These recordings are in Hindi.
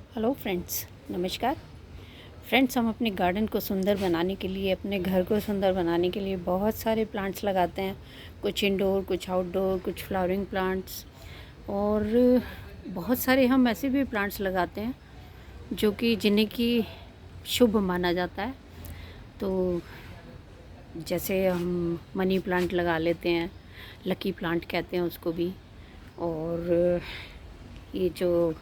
हेलो फ्रेंड्स, नमस्कार। फ्रेंड्स, हम अपने गार्डन को सुंदर बनाने के लिए, अपने घर को सुंदर बनाने के लिए बहुत सारे प्लांट्स लगाते हैं। कुछ इंडोर, कुछ आउटडोर, कुछ फ्लावरिंग प्लांट्स और बहुत सारे हम ऐसे भी प्लांट्स लगाते हैं जो कि जिन्हें कि शुभ माना जाता है। तो जैसे हम मनी प्लांट लगा लेते हैं, लकी प्लांट कहते हैं उसको भी। और ये जो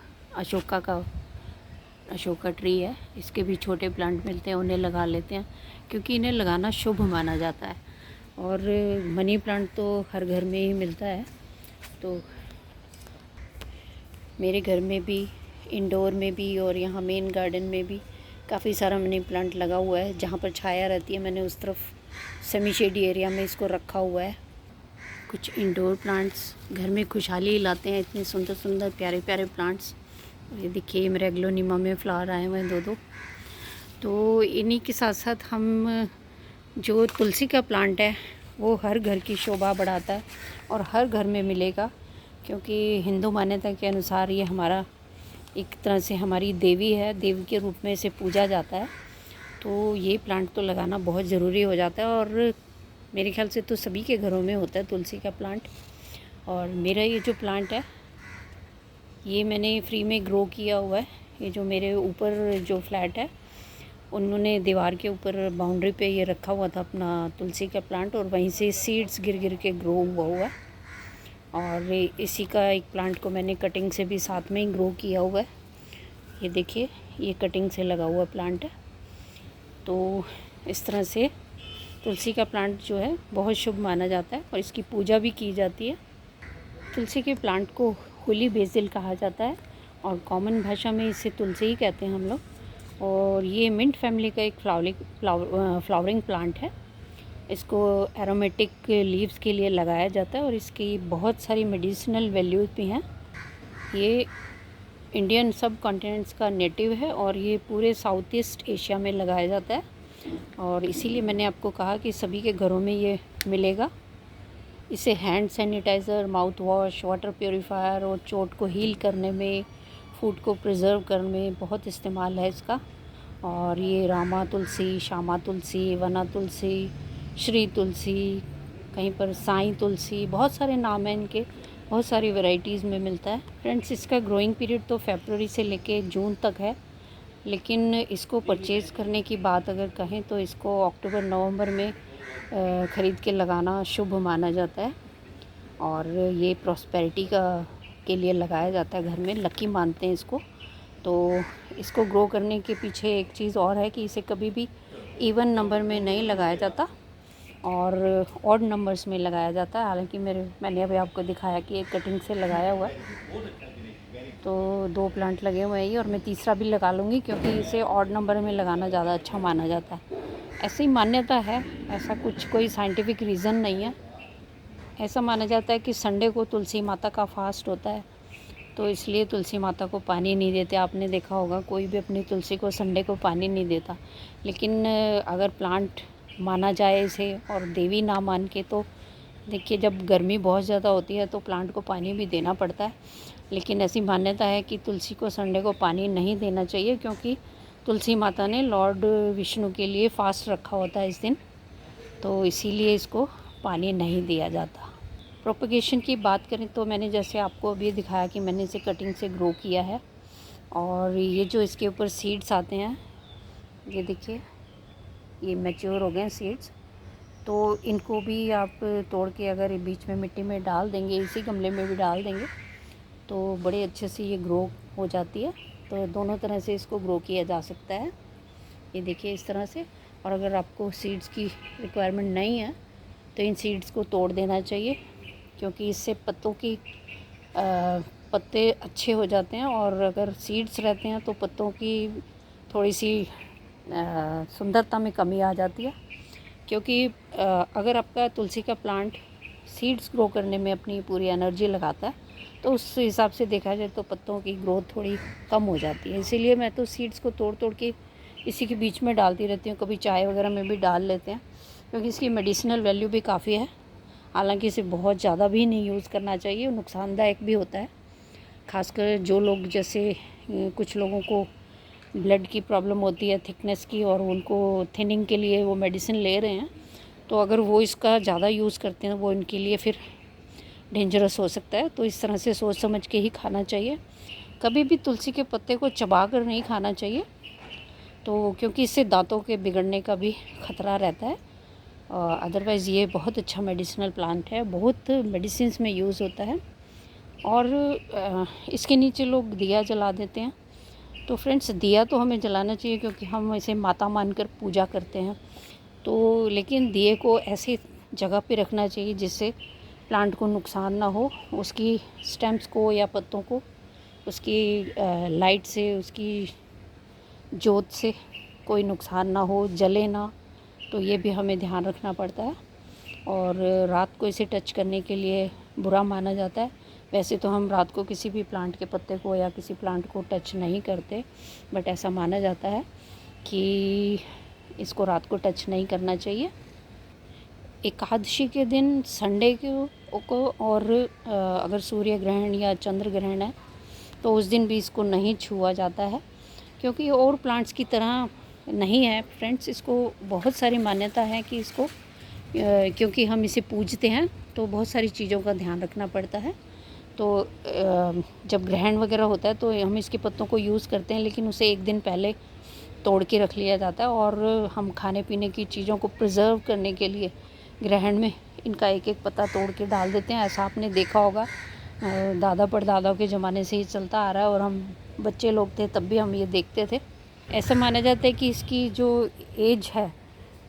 अशोका ट्री है, इसके भी छोटे प्लांट मिलते हैं, उन्हें लगा लेते हैं क्योंकि इन्हें लगाना शुभ माना जाता है। और मनी प्लांट तो हर घर में ही मिलता है। तो मेरे घर में भी, इंडोर में भी और यहाँ मेन गार्डन में भी काफ़ी सारा मनी प्लांट लगा हुआ है। जहाँ पर छाया रहती है, मैंने उस तरफ सेमी शेडी एरिया में इसको रखा हुआ है। कुछ इंडोर प्लांट्स घर में खुशहाली लाते हैं, इतने सुंदर सुंदर प्यारे प्यारे प्लांट्स। ये देखिए, मेरे एग्लोनिमा में फ्लावर आए हुए हैं दो। तो इन्हीं के साथ साथ हम जो तुलसी का प्लांट है वो हर घर की शोभा बढ़ाता है और हर घर में मिलेगा, क्योंकि हिंदू मान्यता के अनुसार ये हमारा एक तरह से हमारी देवी है, देवी के रूप में इसे पूजा जाता है। तो ये प्लांट तो लगाना बहुत ज़रूरी हो जाता है और मेरे ख्याल से तो सभी के घरों में होता है तुलसी का प्लांट। और मेरा ये जो प्लांट है ये मैंने फ्री में ग्रो किया हुआ है। ये जो मेरे ऊपर जो फ्लैट है, उन्होंने दीवार के ऊपर बाउंड्री पे ये रखा हुआ था अपना तुलसी का प्लांट, और वहीं से सीड्स गिर गिर के ग्रो हुआ है। और इसी का एक प्लांट को मैंने कटिंग से भी साथ में ही ग्रो किया हुआ है। ये देखिए, ये कटिंग से लगा हुआ प्लांट है। तो इस तरह से तुलसी का प्लांट जो है बहुत शुभ माना जाता है और इसकी पूजा भी की जाती है। तुलसी के प्लांट को होली बेसिल कहा जाता है और कॉमन भाषा में इसे तुलसी ही कहते हैं हम लोग। और ये मिंट फैमिली का एक फ्लावरिंग प्लांट है। इसको एरोमेटिक लीव्स के लिए लगाया जाता है और इसकी बहुत सारी मेडिसिनल वैल्यूज़ भी हैं। ये इंडियन सब कॉन्टिनेंट्स का नेटिव है और ये पूरे साउथ ईस्ट एशिया में लगाया जाता है। और इसीलिए मैंने आपको कहा कि सभी के घरों में ये मिलेगा। इसे hand sanitiser, mouthwash, water purifier और चोट को हील करने में, फूड को प्रिजर्व करने में बहुत इस्तेमाल है इसका। और ये रामा तुलसी, श्यामा तुलसी, वना तुलसी, श्री तुलसी, कहीं पर साईं तुलसी, बहुत सारे नाम हैं इनके, बहुत सारी वैरायटीज़ में मिलता है। फ्रेंड्स, इसका ग्रोइंग पीरियड तो फरवरी से लेके जून तक है, लेकिन इसको परचेज़ करने की बात अगर कहें तो इसको अक्टूबर नवंबर में ख़रीद के लगाना शुभ माना जाता है। और ये प्रॉस्पेरिटी के लिए लगाया जाता है घर में, लकी मानते हैं इसको। तो इसको ग्रो करने के पीछे एक चीज़ और है कि इसे कभी भी इवन नंबर में नहीं लगाया जाता और ऑड नंबर्स में लगाया जाता है। हालांकि मैंने अभी आपको दिखाया कि एक कटिंग से लगाया हुआ है, तो 2 प्लांट लगे हुए हैं ये, और मैं तीसरा भी लगा लूँगी क्योंकि इसे ऑड नंबर में लगाना ज़्यादा अच्छा माना जाता है। ऐसी ही मान्यता है, ऐसा कुछ कोई साइंटिफिक रीज़न नहीं है। ऐसा माना जाता है कि संडे को तुलसी माता का फास्ट होता है, तो इसलिए तुलसी माता को पानी नहीं देते। आपने देखा होगा कोई भी अपनी तुलसी को संडे को पानी नहीं देता। लेकिन अगर प्लांट माना जाए इसे और देवी ना मान के, तो देखिए जब गर्मी बहुत ज़्यादा होती है तो प्लांट को पानी भी देना पड़ता है। लेकिन ऐसी मान्यता है कि तुलसी को संडे को पानी नहीं देना चाहिए, क्योंकि तुलसी माता ने लॉर्ड विष्णु के लिए फास्ट रखा होता है इस दिन, तो इसीलिए इसको पानी नहीं दिया जाता। प्रोपगेशन की बात करें तो मैंने जैसे आपको अभी दिखाया कि मैंने इसे कटिंग से ग्रो किया है। और ये जो इसके ऊपर सीड्स आते हैं, ये देखिए, ये मैच्योर हो गए हैं सीड्स। तो इनको भी आप तोड़ के अगर बीच में मिट्टी में डाल देंगे, इसी गमले में भी डाल देंगे, तो बड़े अच्छे से ये ग्रो हो जाती है। तो दोनों तरह से इसको ग्रो किया जा सकता है। ये देखिए इस तरह से। और अगर आपको सीड्स की रिक्वायरमेंट नहीं है तो इन सीड्स को तोड़ देना चाहिए, क्योंकि इससे पत्ते अच्छे हो जाते हैं। और अगर सीड्स रहते हैं तो पत्तों की थोड़ी सी सुंदरता में कमी आ जाती है, क्योंकि अगर आपका तुलसी का प्लांट सीड्स ग्रो करने में अपनी पूरी एनर्जी लगाता है तो उस हिसाब से देखा जाए तो पत्तों की ग्रोथ थोड़ी कम हो जाती है। इसीलिए मैं तो सीड्स को तोड़ तोड़ के इसी के बीच में डालती रहती हूँ। कभी चाय वगैरह में भी डाल लेते हैं, क्योंकि इसकी मेडिसिनल वैल्यू भी काफ़ी है। हालांकि इसे बहुत ज़्यादा भी नहीं यूज़ करना चाहिए, नुकसानदायक भी होता है। खासकर जो लोग जैसे कुछ लोगों को ब्लड की प्रॉब्लम होती है, थिकनेस की, और उनको थिनिंग के लिए वो मेडिसिन ले रहे हैं। तो अगर वो इसका ज़्यादा यूज़ करते हैं वो इनके लिए फिर डेंजरस हो सकता है। तो इस तरह से सोच समझ के ही खाना चाहिए। कभी भी तुलसी के पत्ते को चबा कर नहीं खाना चाहिए, तो क्योंकि इससे दांतों के बिगड़ने का भी खतरा रहता है। अदरवाइज़ ये बहुत अच्छा मेडिसिनल प्लांट है, बहुत मेडिसिन्स में यूज़ होता है। और इसके नीचे लोग दिया जला देते हैं। तो फ्रेंड्स, दिया तो हमें जलाना चाहिए क्योंकि हम इसे माता मानकर पूजा करते हैं। तो लेकिन दिए को ऐसी जगह पे रखना चाहिए जिससे प्लांट को नुकसान ना हो, उसकी स्टेम्स को या पत्तों को उसकी लाइट से, उसकी जोत से कोई नुकसान ना हो, जले ना। तो ये भी हमें ध्यान रखना पड़ता है। और रात को इसे टच करने के लिए बुरा माना जाता है। वैसे तो हम रात को किसी भी प्लांट के पत्ते को या किसी प्लांट को टच नहीं करते, बट ऐसा माना जाता है कि इसको रात को टच नहीं करना चाहिए। एकादशी के दिन, संडे को और अगर सूर्य ग्रहण या चंद्र ग्रहण है तो उस दिन भी इसको नहीं छुआ जाता है, क्योंकि और प्लांट्स की तरह नहीं है फ्रेंड्स। इसको बहुत सारी मान्यता है कि इसको क्योंकि हम इसे पूजते हैं तो बहुत सारी चीज़ों का ध्यान रखना पड़ता है। तो जब ग्रहण वगैरह होता है तो हम इसके पत्तों को यूज़ करते हैं, लेकिन उसे एक दिन पहले तोड़ के रख लिया जाता है। और हम खाने पीने की चीज़ों को प्रिजर्व करने के लिए ग्रहण में इनका एक एक पत्ता तोड़ के डाल देते हैं। ऐसा आपने देखा होगा, दादा परदादाओं के ज़माने से ही चलता आ रहा है, और हम बच्चे लोग थे तब भी हम ये देखते थे। ऐसा माना जाता है कि इसकी जो एज है,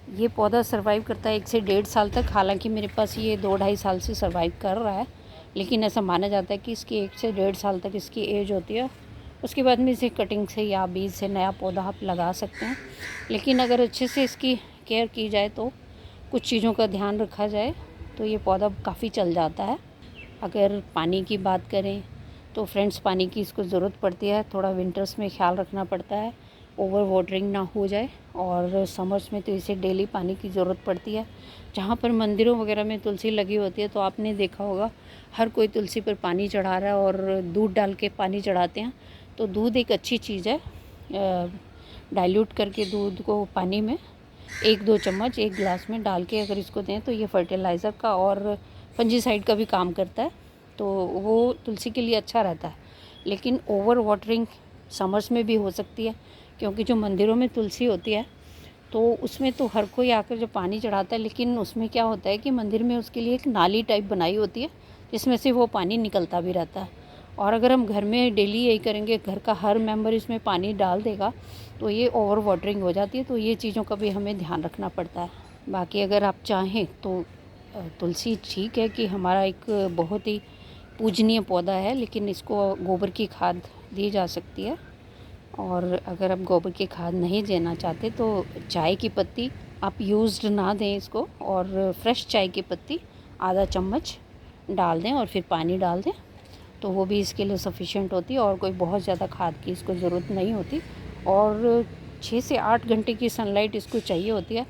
ये पौधा सर्वाइव करता है 1 से 1.5 साल तक। हालांकि मेरे पास ये 2-2.5 साल से सर्वाइव कर रहा है, लेकिन ऐसा माना जाता है कि इसकी 1 से 1.5 साल तक इसकी एज होती है। उसके बाद में इसे कटिंग से या बीज से नया पौधा आप लगा सकते हैं। लेकिन अगर अच्छे से इसकी केयर की जाए, तो कुछ चीज़ों का ध्यान रखा जाए, तो ये पौधा काफ़ी चल जाता है। अगर पानी की बात करें तो फ्रेंड्स, पानी की इसको ज़रूरत पड़ती है। थोड़ा विंटर्स में ख्याल रखना पड़ता है, ओवर वाटरिंग ना हो जाए। और समर्स में तो इसे डेली पानी की ज़रूरत पड़ती है। जहाँ पर मंदिरों वगैरह में तुलसी लगी होती है तो आपने देखा होगा, हर कोई तुलसी पर पानी चढ़ा रहा है और दूध डाल के पानी चढ़ाते हैं। तो दूध एक अच्छी चीज़ है। डाइल्यूट करके दूध को पानी में 1-2 चम्मच एक गिलास में डाल के अगर इसको दें तो ये फर्टिलाइज़र का और फंजीसाइड का भी काम करता है। तो वो तुलसी के लिए अच्छा रहता है। लेकिन ओवर वाटरिंग समर्स में भी हो सकती है, क्योंकि जो मंदिरों में तुलसी होती है तो उसमें तो हर कोई आकर जो पानी चढ़ाता है, लेकिन उसमें क्या होता है कि मंदिर में उसके लिए एक नाली टाइप बनाई होती है जिसमें से वो पानी निकलता भी रहता है। और अगर हम घर में डेली यही करेंगे, घर का हर मेंबर इसमें पानी डाल देगा, तो ये ओवर वाटरिंग हो जाती है। तो ये चीज़ों का भी हमें ध्यान रखना पड़ता है। बाकी अगर आप चाहें तो तुलसी ठीक है कि हमारा एक बहुत ही पूजनीय पौधा है, लेकिन इसको गोबर की खाद दी जा सकती है। और अगर आप गोबर की खाद नहीं देना चाहते तो चाय की पत्ती आप यूज्ड ना दें इसको, और फ्रेश चाय की पत्ती आधा चम्मच डाल दें और फिर पानी डाल दें, तो वो भी इसके लिए सफिशिएंट होती है। और कोई बहुत ज़्यादा खाद की इसको ज़रूरत नहीं होती। और 6 से 8 घंटे की सनलाइट इसको चाहिए होती है,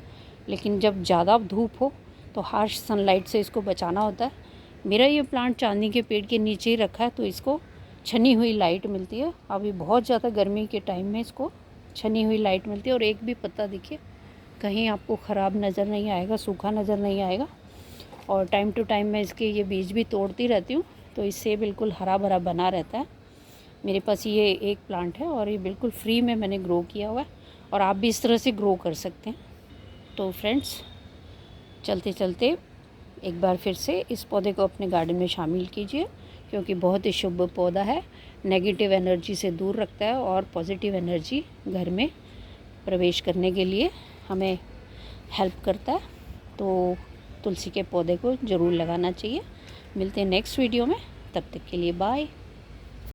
लेकिन जब ज़्यादा धूप हो तो हार्श सनलाइट से इसको बचाना होता है। मेरा ये प्लांट चांदनी के पेड़ के नीचे ही रखा है, तो इसको छनी हुई लाइट मिलती है। अभी बहुत ज़्यादा गर्मी के टाइम में इसको छनी हुई लाइट मिलती है। और एक भी पत्ता देखिए कहीं आपको ख़राब नज़र नहीं आएगा, सूखा नज़र नहीं आएगा। और टाइम टू टाइम मैं इसके ये बीज भी तोड़ती रहती हूँ, तो इससे बिल्कुल हरा भरा बना रहता है। मेरे पास ये एक प्लांट है और ये बिल्कुल फ्री में मैंने ग्रो किया हुआ है, और आप भी इस तरह से ग्रो कर सकते हैं। तो फ्रेंड्स, चलते चलते एक बार फिर से इस पौधे को अपने गार्डन में शामिल कीजिए, क्योंकि बहुत ही शुभ पौधा है। नेगेटिव एनर्जी से दूर रखता है और पॉजिटिव एनर्जी घर में प्रवेश करने के लिए हमें हेल्प करता है। तो तुलसी के पौधे को ज़रूर लगाना चाहिए। मिलते हैं नेक्स्ट वीडियो में, तब तक के लिए बाय।